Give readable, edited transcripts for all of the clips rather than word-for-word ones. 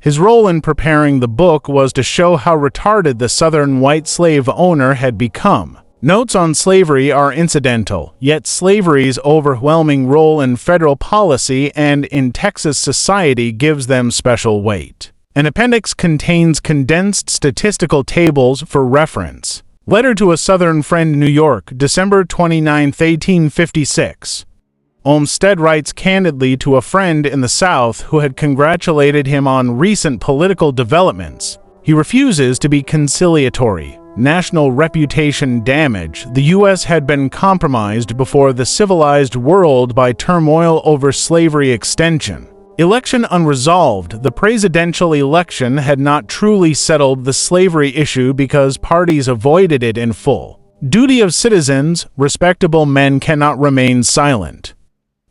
His role in preparing the book was to show how retarded the Southern white slave owner had become. Notes on slavery are incidental, yet slavery's overwhelming role in federal policy and in Texas society gives them special weight. An appendix contains condensed statistical tables for reference. Letter to a Southern Friend, New York, December 29, 1856. Olmstead writes candidly to a friend in the South who had congratulated him on recent political developments. He refuses to be conciliatory. National reputation damage. The U.S. had been compromised before the civilized world by turmoil over slavery extension. Election unresolved. The presidential election had not truly settled the slavery issue because parties avoided it in full. Duty of citizens. Respectable men cannot remain silent.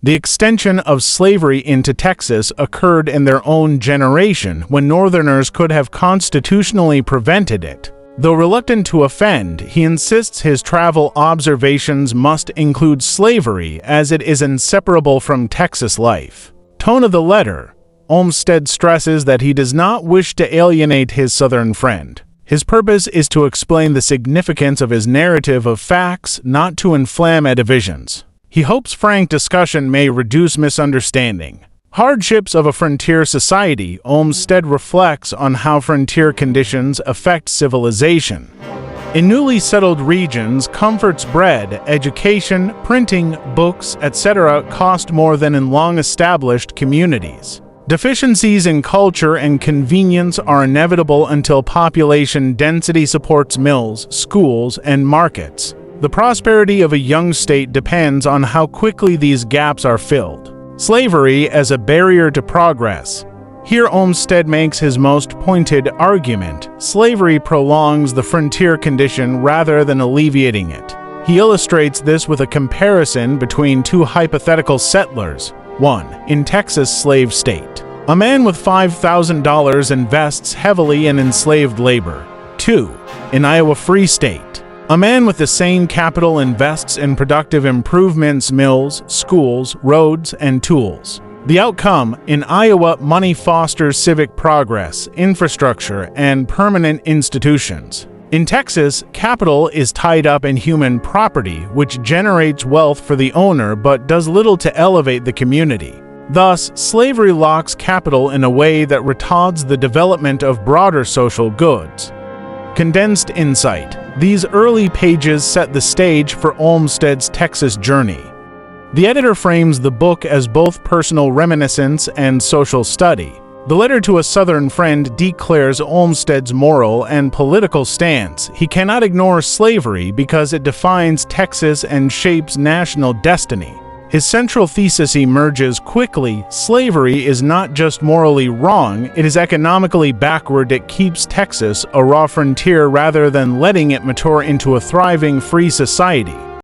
The extension of slavery into Texas occurred in their own generation when Northerners could have constitutionally prevented it. Though reluctant to offend, he insists his travel observations must include slavery as it is inseparable from Texas life. Tone of the letter. Olmstead stresses that he does not wish to alienate his Southern friend. His purpose is to explain the significance of his narrative of facts, not to inflame divisions. He hopes frank discussion may reduce misunderstanding. Hardships of a frontier society. Olmstead reflects on how frontier conditions affect civilization. In newly settled regions, comforts, bread, education, printing, books, etc. cost more than in long-established communities. Deficiencies in culture and convenience are inevitable until population density supports mills, schools, and markets. The prosperity of a young state depends on how quickly these gaps are filled. Slavery as a barrier to progress. Here Olmstead makes his most pointed argument. Slavery prolongs the frontier condition rather than alleviating it. He illustrates this with a comparison between two hypothetical settlers. 1. In Texas slave state. A man with $5,000 invests heavily in enslaved labor. 2. In Iowa Free State. A man with the same capital invests in productive improvements, mills, schools, roads, and tools. The outcome, in Iowa, money fosters civic progress, infrastructure, and permanent institutions. In Texas, capital is tied up in human property, which generates wealth for the owner but does little to elevate the community. Thus, slavery locks capital in a way that retards the development of broader social goods. Condensed insight. These early pages set the stage for Olmstead's Texas journey. The editor frames the book as both personal reminiscence and social study. The letter to a Southern friend declares Olmstead's moral and political stance. He cannot ignore slavery because it defines Texas and shapes national destiny. His central thesis emerges quickly. Slavery is not just morally wrong, it is economically backward. It keeps Texas a raw frontier rather than letting it mature into a thriving free society.